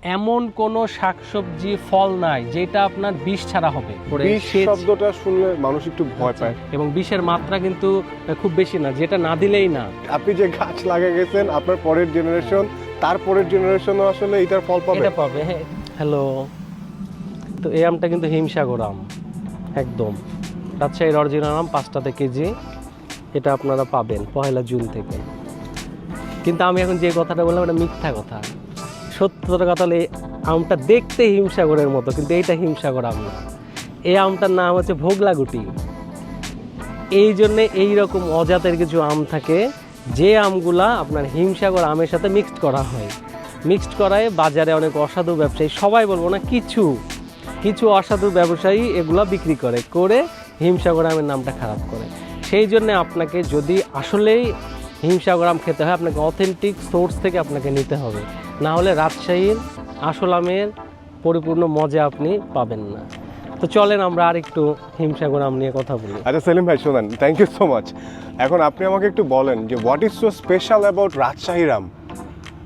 এমন কোনো শাকসবজি ফল নাই যেটা আপনার বিষ ছাড়া হবে। বিষ শব্দটা শুনলে মানুষ একটু ভয় পায়, এবং বিষের মাত্রা কিন্তু খুব বেশি না, যেটা না দিলেই না। আপনি যে গাছ লাগিয়ে গেছেন আপনার পরের জেনারেশন, তারপরের জেনারেশনও আসলে এটার ফল পাবে। এটা পাবে। হ্যাঁ, হ্যালো। তো এই আমটা কিন্তু হিমসাগর আম, একদম রাজশাহীর অরিজিনাল আম, 5 টাকা কেজি। এটা আপনারা পাবেন 1 জুন থেকে। কিন্তু আমি এখন যে কথাটা বললাম এটা মিথ্যা কথা। সত্যটা কথা হলে আমটা দেখতে হিমসাগরের মতো, কিন্তু এইটা হিমসাগর আম না। এই আমটার নাম হচ্ছে ভোগলাগুটি। এই জন্যে এইরকম অজাতের কিছু আম থাকে যে আমগুলা আপনার হিমসাগর আমের সাথে মিক্সড করা হয়। মিক্সড করায় বাজারে অনেক অসাধু ব্যবসায়ী, সবাই বলবো না, কিছু কিছু অসাধু ব্যবসায়ী এগুলা বিক্রি করে হিমসাগর আমের নামটা খারাপ করে। সেই জন্য আপনাকে যদি আসলেই হিমসাগর আম খেতে হয়, আপনাকে অথেন্টিক সোর্স থেকে আপনাকে নিতে হবে, না হলে রাজশাহীর আসল আমের পরিপূর্ণ মজা আপনি পাবেন না। তো চলেন আমরা আর একটু হিমসাগর আম নিয়ে কথা বলি। আচ্ছা সেলিম ভাই শোনেন, থ্যাংক ইউ সো মাচ। এখন আপনি আমাকে একটু বলেন যে what is so special about রাজশাহীর আম?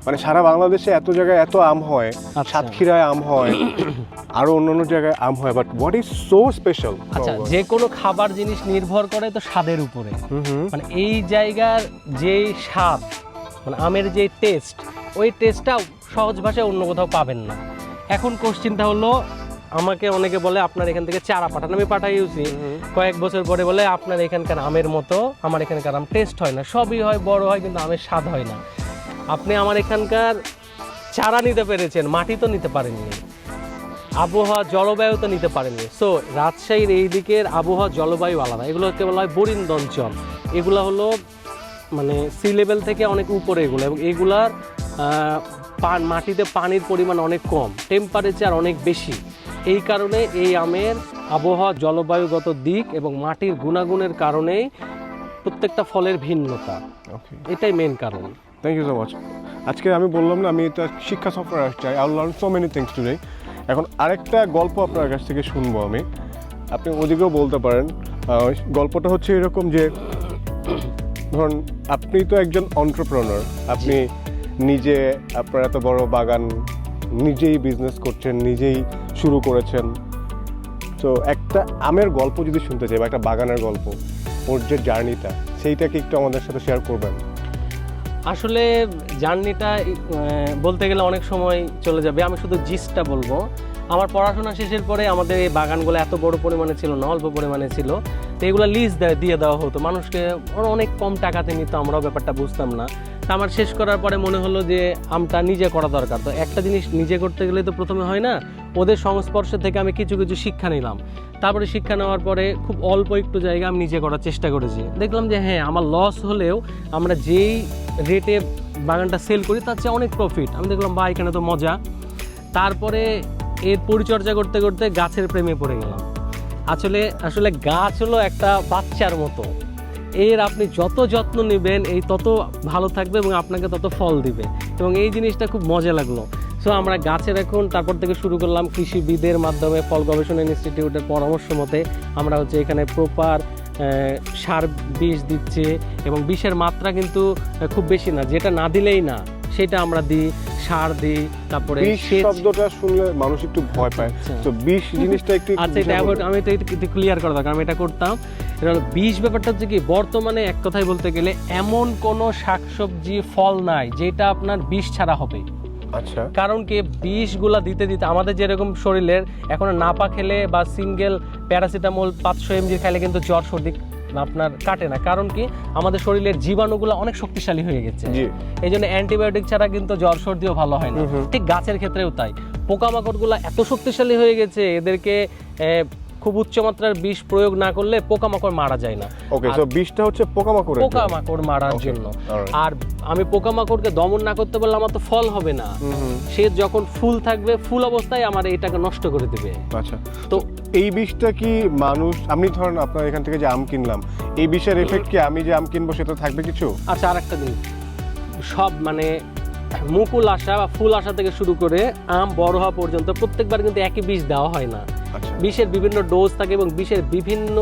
মানে সারা বাংলাদেশে এত জায়গায় এত আম হয়, সাতক্ষীরায় আম হয়, আরো অন্যান্য জায়গায় আম হয়, but what is so special? আচ্ছা, যে কোনো খাবার জিনিস নির্ভর করে তো স্বাদের উপরে। মানে এই জায়গার যে স্বাদ, মানে আমের যে টেস্ট, ওই টেস্টটা সহজ ভাষায় অন্য কোথাও পাবেন না। এখন কোশ্চিনটা হলো, আমাকে অনেকে বলে আপনার এখান থেকে চারা পাঠান, আমি পাঠাইছি কয়েক বছর পরে বলে আপনার এখানকার আমের মতো আমার এখানকার আম টেস্ট হয় না। সবই হয়, বড় হয়, কিন্তু আমের স্বাদ হয় না। আপনি আমার এখানকার চারা নিতে পেরেছেন, মাটি তো নিতে পারেননি, আবহাওয়া জলবায়ু তো নিতে পারেননি। সো রাজশাহীর এই দিকের আবহাওয়া জলবায়ু আলাদা। এগুলোকে বলা হয় বরিন্দ অঞ্চল। এগুলো হলো মানে সি লেভেল থেকে অনেক উপরে এগুলো, এবং এগুলার মাটিতে পানির পরিমাণ অনেক কম, টেম্পারেচার অনেক বেশি। এই কারণে এই আমের আবহাওয়া জলবায়ুগত দিক এবং মাটির গুণাগুণের কারণেই প্রত্যেকটা ফলের ভিন্নতা, এটাই মেন কারণ। Thank you so much. আজকে আমি বললাম না, আমি এটা শিক্ষা সফরে আসছি, I learn so many things today. এখন আরেকটা গল্প আপনার কাছ থেকে শুনবো আমি, আপনি ওদিকেও বলতে পারেন। গল্পটা হচ্ছে এরকম যে, ধরুন আপনি তো একজন এন্টারপ্রেনার, আপনি নিজে আপনার এত বড় বাগান, নিজেই বিজনেস করছেন, নিজেই শুরু করেছেন। তো একটা আমের গল্প যদি শুনতে চাই, বা একটা বাগানের গল্প, ওর যে জার্নিটা, সেইটাকে একটু আমাদের সাথে শেয়ার করবেন। আসলে জার্নিটা বলতে গেলে অনেক সময় চলে যাবে, আমি শুধু জিসটা বলবো। আমার পড়াশোনা শেষের পরে আমাদের এই বাগানগুলো এত বড় পরিমাণে ছিল না, অল্প পরিমাণে ছিল। তো এগুলো লিজ দিয়ে দেওয়া হতো মানুষকে, অনেক কম টাকাতে নিত, আমরাও ব্যাপারটা বুঝতাম না। তা আমার শেষ করার পরে মনে হলো যে আমটা নিজে করা দরকার। তো একটা জিনিস নিজে করতে গেলে তো প্রথমে হয় না, ওদের সংস্পর্শ থেকে আমি কিছু কিছু শিক্ষা নিলাম। তারপরে শিক্ষা নেওয়ার পরে খুব অল্প একটু জায়গা আমি নিজে করার চেষ্টা করেছি। দেখলাম যে হ্যাঁ, আমার লস হলেও আমরা যেই রেটে বাগানটা সেল করি তার চেয়ে অনেক প্রফিট। আমি দেখলাম বা এখানে তো মজা। তারপরে এর পরিচর্যা করতে করতে গাছের প্রেমে পড়ে গেলাম। আসলে গাছ হলো একটা বাচ্চার মতো, এর আপনি যত যত্ন নেবেন এই তত ভালো থাকবে এবং আপনাকে তত ফল দিবে, এবং এই জিনিসটা খুব মজা লাগলো। সো আমরা গাছের এখন তারপর থেকে শুরু করলাম কৃষিবিদের মাধ্যমে, ফল গবেষণা ইনস্টিটিউটের পরামর্শ মতে আমরা হচ্ছে এখানে প্রপার সার বিষ দিচ্ছে, এবং বিষের মাত্রা কিন্তু খুব বেশি না, যেটা না দিলেই না সেটা আমরা দিই, সার দিই। তারপরে বিষ শব্দটা শুনলে মানুষ একটু ভয় পায়, তো বিষ জিনিসটা একটু আচ্ছা, এটা আমি তো একটু ক্লিয়ার করা দরকার, আমি এটা করতাম। এটা হলো বিষ ব্যাপারটা হচ্ছে কি, বর্তমানে এক কথায় বলতে গেলে এমন কোনো শাকসবজি ফল নাই যেটা আপনার বিষ ছাড়া হবে। আচ্ছা, কারণ কি, বিষগুলা দিতে দিতে আমাদের যেরকম শরীরের এখন নাপা খেলে বা সিঙ্গেল প্যারাসিটামল 500 mg খেলে কিন্তু জ্বর সর্দি আপনার কাটে না। কারণ কি, আমাদের শরীরের জীবাণুগুলো অনেক শক্তিশালী হয়ে গেছে, এই জন্য অ্যান্টিবায়োটিক ছাড়া কিন্তু জ্বর সর্দিও ভালো হয় না। ঠিক গাছের ক্ষেত্রেও তাই, পোকামাকড়গুলো এত শক্তিশালী হয়ে গেছে, এদেরকে খুব উচ্চমাত্রার বিষ প্রয়োগ না করলে পোকামাকড় মারা যায় না। ওকে, সো বিষটা হচ্ছে পোকামাকড় মারার জন্য। আর আমি পোকামাকড়কে দমন না করতে পারলে আমার তো ফল হবে না। সে যখন ফুল থাকবে, ফুল অবস্থায় আমার এটাকে নষ্ট করে দেবে। আচ্ছা, তো এই বিষটা কি মানুষ, আমি ধরেন আপনার এখান থেকে যে আম কিনলাম, এই বিষের এফেক্ট কি আমি যে আম কিনবো সেটা থাকবে কিছু? আচ্ছা, আরেকটা জিনিস, সব মানে মুকুল আসা বা ফুল আসা থেকে শুরু করে আম বড় হওয়া পর্যন্ত প্রত্যেকবার কিন্তু একই বিষ দেওয়া হয় না। বিষের বিভিন্ন ডোজ থাকে এবং বিষের বিভিন্ন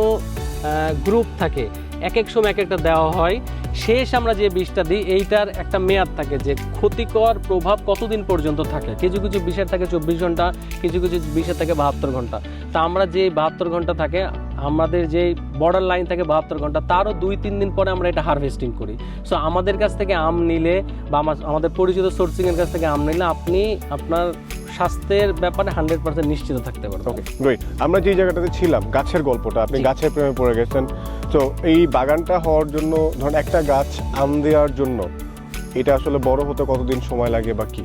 গ্রুপ থাকে, এক এক সময় এক একটা দেওয়া হয়। শেষ আমরা যে বিষটা দিই এইটার একটা মেয়াদ থাকে যে ক্ষতিকর প্রভাব কতদিন পর্যন্ত থাকে। কিছু কিছু বিষের থাকে 24 ঘন্টা, কিছু কিছু বিষের থাকে 72 ঘন্টা। তা আমরা যে 72 ঘন্টা থাকে, আমাদের যে বর্ডার লাইন থাকে 72 ঘন্টা, তারও 2-3 দিন পরে আমরা এটা হারভেস্টিং করি। সো আমাদের কাছ থেকে আম নিলে বা আমাদের পরিচিত সোর্সিংয়ের কাছ থেকে আম নিলে আপনি আপনার স্বাস্থ্যের ব্যাপারে 100% নিশ্চিত থাকতে পারবেন। Okay great. আমরা যে জায়গাটাতে ছিলাম, গাছের গল্পটা, আপনি জি। গাছের প্রেমে পড়ে গেছেন। তো এই বাগানটা হওয়ার জন্য ধরুন একটা গাছ আম দেওয়ার জন্য এটা আসলে বড় হতে কতদিন সময় লাগে বা কি?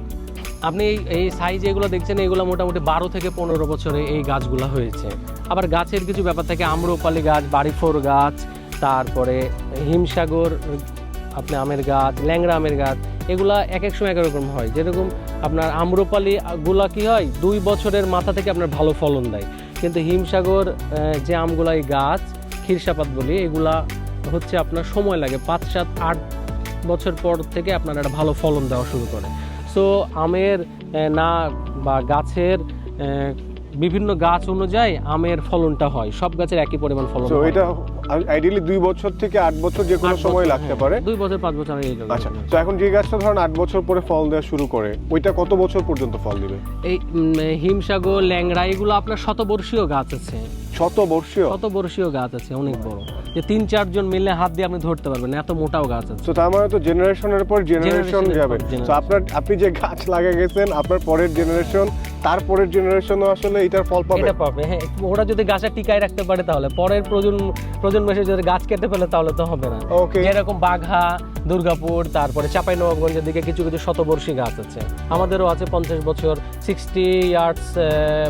আপনি এই সাইজ এগুলো দেখছেন, এগুলো মোটামুটি 12 থেকে 15 বছরে এই গাছগুলো হয়েছে। আবার গাছের কিছু ব্যাপার থাকে, আম্রপালি গাছ, বাড়িফোর গাছ, তারপরে হিমসাগর আপনি আমের গাছ, ল্যাংড়া আমের গাছ, এগুলা এক এক সময় এক এক রকম হয়। যেরকম আপনার আম্রপালি গুলা কি হয় 2 বছরের মাথা থেকে আপনার ভালো ফলন দেয়, কিন্তু হিমসাগর যে আমগুলা এই গাছ ক্ষীরসাপাত বলি, এগুলা হচ্ছে আপনার সময় লাগে 5, 7, 8 বছর পর থেকে আপনার একটা ভালো ফলন দেওয়া শুরু করে। সো আমের না বা গাছের বিভিন্ন গাছ অনুযায়ী আমের ফলনটা হয়, সব গাছের একই পরিমাণ ফলন তো হয়। এটা আইডিয়ালি 2 বছর থেকে 8 বছর যে কোনো 8 সময় বছর, লাগতে হ্যাঁ, পারে। 2 বছর 5 বছর এই জন্য। আচ্ছা, তো এখন যে গাছটা ধরুন 8 বছর পরে ফল দেওয়া শুরু করে, ওইটা কত বছর পর্যন্ত ফল দিবে? এই হিমসাগর, ল্যাংড়া এগুলো আপনার শতবর্ষীয় গাছ আছে, শতবর্ষীয়? শতবর্ষীয় গাছ আছে, অনেক বড়, যে 3-4 জন মিলে হাত দিয়ে আপনি ধরতে পারবেন, এত মোটাও গাছ আছে। তো তার মানে তো জেনারেশনের পর জেনারেশন Generationের যাবে। পর generation। তো আপনি যে গাছ লাগিয়ে গেছেন, আপনার পরের জেনারেশন, তারপরের জেনারেশনও আসলে এটার ফল পাবে। এটা পাবে, হ্যাঁ। ওরা যদি গাছটা টিকায় রাখতে পারে তাহলে পরের প্রজন্ম এসে যদি গাছ কেটে ফেলে তাহলে তো হবে না। ওকে। যেরকম বাঘা, দুর্গাপুর, তারপরে চাঁপাইনবাবগঞ্জের দিকে কিছু কিছু শতবর্ষী গাছ আছে, আমাদেরও আছে 50 বছর, 60 ইয়ার্স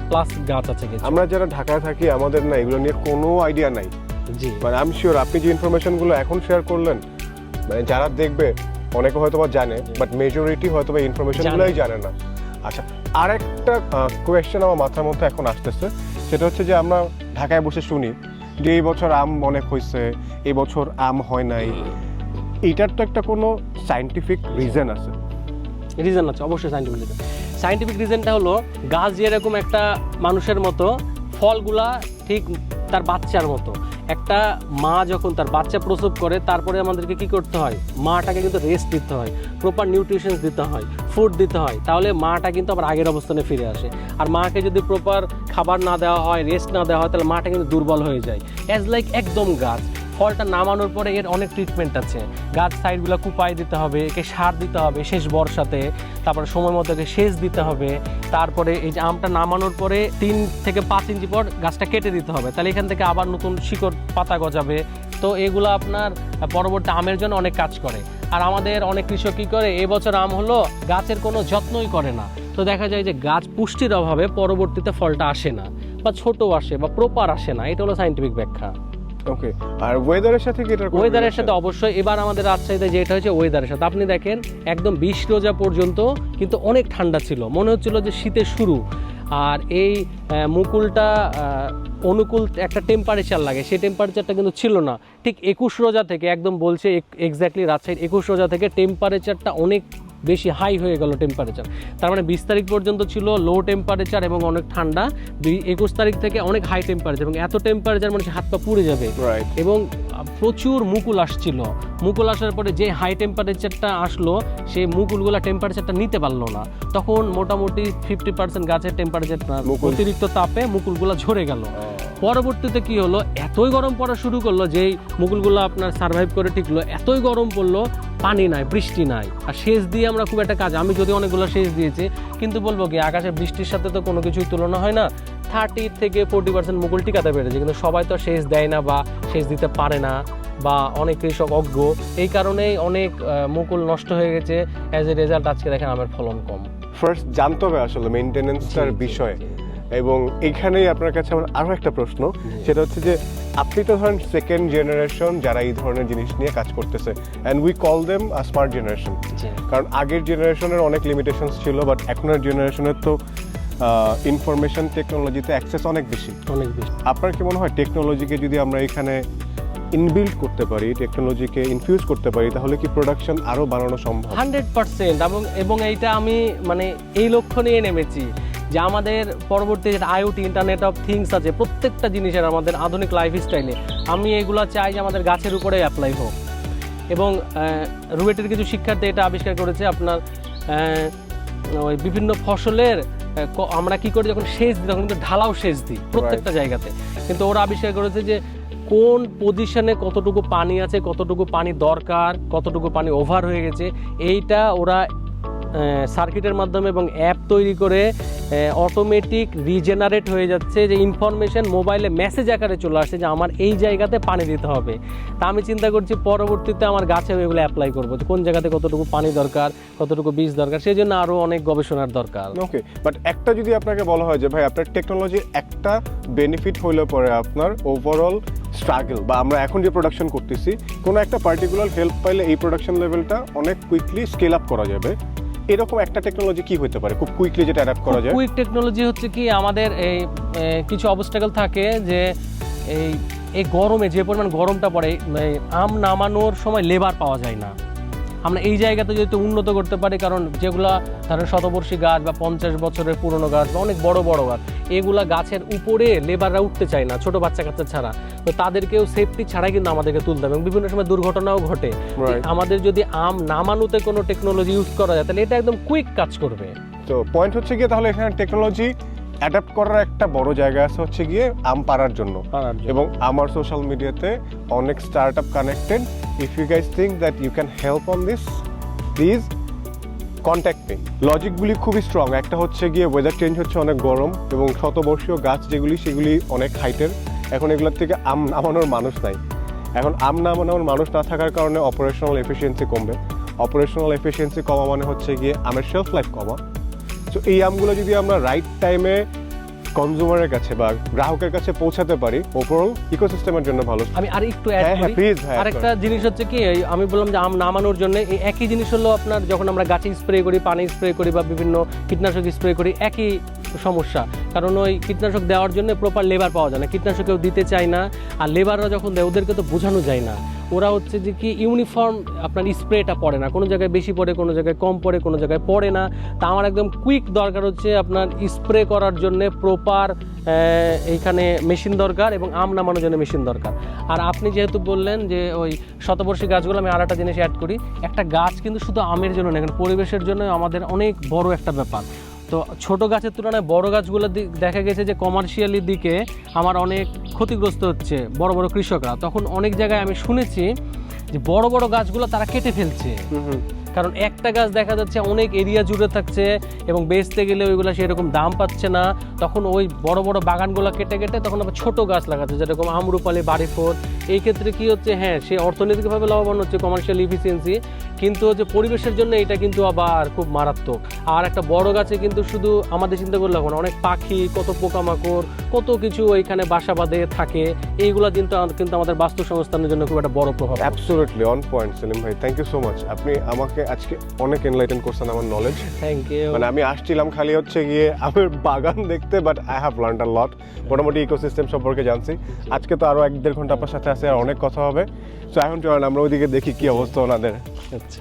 প্লাস গাছ আছে কিছু। আমরা যারা ঢাকায় থাকি, আমাদের না এগুলো নিয়ে কোনো আইডিয়া নাই। জি, মানে আমি শিওর আপনি যে ইনফরমেশনগুলো এখন শেয়ার করলেন, মানে যারা দেখবে অনেকে হয়তো বা জানে, বাট মেজরিটি হয়তো বা ইনফরমেশনগুলোই জানে না। আচ্ছা, আরেকটা কোয়েশ্চেন আমার মাথার মধ্যে এখন আসতেছে, সেটা হচ্ছে যে আমরা ঢাকায় বসে শুনি যে এই বছর আম অনেক হয়েছে, এই বছর আম হয় নাই। এইটার তো একটা কোনো সায়েন্টিফিক রিজন আছে। রিজন আছে, অবশ্যই সাইন্টিফিক রিজন। সাইন্টিফিক রিজনটা হলো গাছ যেরকম একটা মানুষের মতো, ফলগুলা ঠিক তার বাচ্চার মতো। একটা মা যখন তার বাচ্চা প্রসব করে, তারপরে আমাদেরকে কি করতে হয়, মাটাকে কিন্তু রেস্ট দিতে হয়, প্রপার নিউট্রিশনস দিতে হয়, ফুড দিতে হয়, তাহলে মাটা কিন্তু আবার আগের অবস্থানে ফিরে আসে। আর মাকে যদি প্রপার খাবার না দেওয়া হয়, রেস্ট না দেওয়া হয়, তাহলে মাটা কিন্তু দুর্বল হয়ে যায়। অ্যাজ লাইক একদম গাছ ফলটা নামানোর পরে এর অনেক ট্রিটমেন্ট আছে। গাছ সাইডগুলো কুপাই দিতে হবে, একে সার দিতে হবে শেষ বর্ষাতে, তারপরে সময় মতো একে সেচ দিতে হবে, তারপরে এই যে আমটা নামানোর পরে 3 থেকে 5 ইঞ্চি পর গাছটা কেটে দিতে হবে, তাহলে এখান থেকে আবার নতুন শিকড় পাতা গজাবে। তো এগুলো আপনার পরবর্তী আমের জন্য অনেক কাজ করে। আর আমাদের অনেক কৃষক কী করে, এবছর আম হলো, গাছের কোনো যত্নই করে না, তো দেখা যায় যে গাছ পুষ্টির অভাবে পরবর্তীতে ফলটা আসে না, বা ছোট আসে, বা প্রপার আসে না। এটা হলো সাইন্টিফিক ব্যাখ্যা। ওকে, আর ওয়েদারের সাথে কি এটার কোনো ওয়েদারের relation? সাথে অবশ্যই। এবার আমাদের রাজশাহীতে যেটা হয়েছে ওয়েদারের সাথে, আপনি দেখেন একদম 20 রোজা পর্যন্ত কিন্তু অনেক ঠান্ডা ছিল, মনে হচ্ছিল যে শীতের শুরু। আর এই মুকুলটা অনুকূল একটা টেম্পারেচার লাগে, সেই টেম্পারেচারটা কিন্তু ছিল না। ঠিক 21 রোজা থেকে, একদম বলছে এক্স্যাক্টলি রাজশাহীর 21 রোজা থেকে টেম্পারেচারটা অনেক বেশি হাই হয়ে গেল টেম্পারেচার। তার মানে 20 তারিখ পর্যন্ত ছিল লো টেম্পারেচার এবং অনেক ঠান্ডা, 21 তারিখ থেকে অনেক হাই টেম্পারেচার, এবং এত টেম্পারেচার মানে হাত পা পুড়ে যাবে। Right. এবং প্রচুর মুকুল আসছিল। মুকুল আসার পরে যে হাই টেম্পারেচারটা আসলো, সেই মুকুলগুলা টেম্পারেচারটা নিতে পারলো না, তখন মোটামুটি 50% গাছের টেম্পারেচার মুকুল- অতিরিক্ত তাপে মুকুলগুলা ঝরে গেল। পরবর্তীতে কি হলো, এতই গরম পড়া শুরু করলো, যেই মুকুলগুলো আপনার সার্ভাইভ করে টিকলো, এতই গরম পড়লো, পানি নাই, বৃষ্টি নাই, আর সেচ দিয়ে আমরা খুব একটা কাজ, আমি যদি অনেকগুলো সেচ দিয়েছি, কিন্তু বলবো কি আকাশের বৃষ্টির সাথে তো কোনো কিছুই তুলনা হয় না। 30 থেকে 40% মুকুল টিকাতে পেরেছে, কিন্তু সবাই তো সেচ দেয় না বা সেচ দিতে পারে না, বা অনেক কৃষক অজ্ঞ, এই কারণেই অনেক মুকুল নষ্ট হয়ে গেছে। অ্যাজ এ রেজাল্ট আজকে দেখেন আমের ফলন কম। ফার্স্ট জানতে হবে আসলে মেইনটেনেন্সটার বিষয়ে। এবং এখানেই আপনার কাছে আমার আরও একটা প্রশ্ন, সেটা হচ্ছে যে আপনি তো ধরেন সেকেন্ড জেনারেশন যারা এই ধরনের জিনিস নিয়ে কাজ করতেছে, and we call them a smart generation. কারণ আগের জেনারেশনের অনেক লিমিটেশনস ছিল, বাট এখনের জেনারেশনের তো ইনফরমেশন টেকনোলজিতে অ্যাক্সেস অনেক বেশি। অনেক বেশি। আপনার কি মনে হয় টেকনোলজিকে যদি আমরা এখানে ইনবিল্ড করতে পারি, টেকনোলজিকে ইনফিউজ করতে পারি, তাহলে কি প্রোডাকশন আরও বাড়ানো সম্ভব? 100%। এবং এইটা আমি মানে এই লক্ষ্য নিয়ে নেমেছি যে আমাদের পরবর্তী যেটা IoT, ইন্টারনেট অফ থিংস আছে, প্রত্যেকটা জিনিসের আমাদের আধুনিক লাইফস্টাইলে আমি এগুলো চাই যে আমাদের গাছের উপরে অ্যাপ্লাই হোক। এবং রুয়েটের কিছু শিক্ষার্থী এটা আবিষ্কার করেছে আপনার ওই বিভিন্ন ফসলের আমরা কি করি যখন সেচ দিই তখন কিন্তু ঢালাও সেচ দিই প্রত্যেকটা জায়গাতে, কিন্তু ওরা আবিষ্কার করেছে যে কোন পজিশনে কতটুকু পানি আছে, কতটুকু পানি দরকার, কতটুকু পানি ওভার হয়ে গেছে, এইটা ওরা সার্কিটের মাধ্যমে এবং অ্যাপ তৈরি করে অটোমেটিক রিজেনারেট হয়ে যাচ্ছে, যে ইনফরমেশন মোবাইলে মেসেজ আকারে চলে আসছে যে আমার এই জায়গাতে পানি দিতে হবে। তা আমি চিন্তা করছি পরবর্তীতে আমার গাছে এগুলো অ্যাপ্লাই করবো, কোন জায়গাতে কতটুকু পানি দরকার, কতটুকু বীজ দরকার, সেই জন্য আরও অনেক গবেষণার দরকার। ওকে, বাট একটা যদি আপনাকে বলা হয় যে ভাই আপনার টেকনোলজির একটা বেনিফিট হইলে পরে আপনার ওভারঅল স্ট্রাগল বা আমরা এখন যে প্রোডাকশন করতেছি কোনো একটা পার্টিকুলার হেল্প পাইলে এই প্রোডাকশন লেভেলটা অনেক কুইকলি স্কেল আপ করা যাবে, এরকম একটা টেকনোলজি কি হতে পারে খুব কুইকলি যেটা অ্যাডাপ্ট করা যায়? কুইক টেকনোলজি হচ্ছে কি আমাদের এই কিছু অবস্টাকেল থাকে যে এই গরমে যে পরিমাণ গরমটা পড়ে আম নামানোর সময় লেবার পাওয়া যায় না। আমরা এই জায়গাতে যদি উন্নত করতে পারি, কারণ যেগুলা ধরেন শতবর্ষী গাছ বা 50 বছরের পুরনো গাছ বা অনেক বড় বড় গাছ, এগুলা গাছের উপরে লেবাররা উঠতে চায় না ছোট বাচ্চা কাচ্চা ছাড়া, তো তাদেরকেও সেফটি ছাড়াই কিন্তু আমাদেরকে তুলতে হবে এবং বিভিন্ন সময় দুর্ঘটনাও ঘটে। আমাদের যদি আম নামানোতে কোনো টেকনোলজি ইউজ করা যায় তাহলে এটা একদম কুইক কাজ করবে। তো পয়েন্ট হচ্ছে গিয়ে তাহলে এখানে টেকনোলজি অ্যাডাপ্ট করার একটা বড় জায়গা আছে হচ্ছে গিয়ে আম পাড়ার জন্য, এবং আমার সোশ্যাল মিডিয়াতে অনেক start up connected. If you guys think that you can help on this, please contact me. লজিকগুলি খুবই স্ট্রং। একটা হচ্ছে গিয়ে ওয়েদার চেঞ্জ হচ্ছে, অনেক গরম, এবং শতবর্ষীয় গাছ যেগুলি সেগুলি অনেক হাইটের, এখন এগুলোর থেকে আম নামানোর মানুষ নাই। এখন আম নামানোর মানুষ না থাকার কারণে অপারেশনাল এফিসিয়েন্সি কমবে। অপারেশনাল এফিসিয়েন্সি কমা মানে হচ্ছে গিয়ে আমের শেলফ লাইফ কমা। তো এই আমগুলো যদি আমরা রাইট টাইমে কনজিউমারের কাছে বা গ্রাহকের কাছে পৌঁছাতে পারি, ওভারঅল ইকোসিস্টেমের জন্য ভালো। আমি আর একটু অ্যাড করি, আরেকটা জিনিস হচ্ছে কি আমি বললাম যে আম নামানোর জন্য এই একই জিনিস হলো আপনার যখন আমরা গাছে স্প্রে করি, পানি স্প্রে করি বা বিভিন্ন কীটনাশক স্প্রে করি, একই সমস্যা। কারণ ওই কীটনাশক দেওয়ার জন্য প্রপার লেবার পাওয়া যায় না, কীটনাশকেও দিতে চায় না, আর লেবাররা যখন দেয় ওদেরকে তো বোঝানো যায় না। ওরা হচ্ছে যে কি ইউনিফর্ম আপনার স্প্রেটা পড়ে না, কোনো জায়গায় বেশি পড়ে, কোনো জায়গায় কম পড়ে, কোনো জায়গায় পড়ে না। তা আমার একদম কুইক দরকার হচ্ছে আপনার স্প্রে করার জন্য প্রপার এইখানে মেশিন দরকার এবং আম নামানোর জন্য মেশিন দরকার। আর আপনি যেহেতু বললেন যে ওই শতবর্ষী গাছগুলো, আমি আর একটা জিনিস অ্যাড করি, একটা গাছ কিন্তু শুধু আমের জন্য না, পরিবেশের জন্য আমাদের অনেক বড় একটা ব্যাপার। তো ছোট গাছের তুলনায় বড় গাছগুলো দেখা গেছে যে কমার্শিয়ালি দিকে আমার অনেক ক্ষতিগ্রস্ত হচ্ছে বড় বড় কৃষকরা। তখন অনেক জায়গায় আমি শুনেছি যে বড় বড় গাছগুলো তারা কেটে ফেলছে, কারণ একটা গাছ দেখা যাচ্ছে অনেক এরিয়া জুড়ে থাকছে এবং বেচতে গেলে ওইগুলো সেরকম দাম পাচ্ছে না। তখন ওই বড় বড় বাগানগুলো কেটে কেটে তখন আবার ছোট গাছ লাগাচ্ছে, যেরকম আমরুপালি, বাড়িফোর। এই ক্ষেত্রে কি হচ্ছে, হ্যাঁ সে অর্থনৈতিকভাবে লাভবান হচ্ছে, কমার্শিয়াল ইফিসিয়েন্সি, কিন্তু হচ্ছে পরিবেশের জন্য এটা কিন্তু আবার খুব মারাত্মক। আর একটা বড় গাছে কিন্তু শুধু আমাদের চিন্তা করলে এখন অনেক পাখি, কত পোকামাকড়, কত কিছু ওইখানে বাসা বাঁধে থাকে, এইগুলো কিন্তু আমাদের বাস্তু সংস্থানের জন্য খুব একটা বড় প্রভাব। অ্যাবসলিউটলি অন পয়েন্ট সেলিম ভাই, থ্যাংক ইউ সো মাচ। আপনি আমাকে আজকে অনেক এনলাইটেন করছেন আমার নলেজ। Thank you. মানে আমি আসছিলাম খালি হচ্ছে গিয়ে আমার বাগান দেখতে, বাট আই হ্যাভ লার্নড আ লট। মোটামুটি ইকোসিস্টেম সম্পর্কে জানছি। আজকে তো আরো 1-1.5 ঘন্টা আপনার সাথে আছে, আর অনেক কথা হবে। সো এখন চলেন আমরা ওইদিকে দেখি কি অবস্থা ওনাদের। আচ্ছা।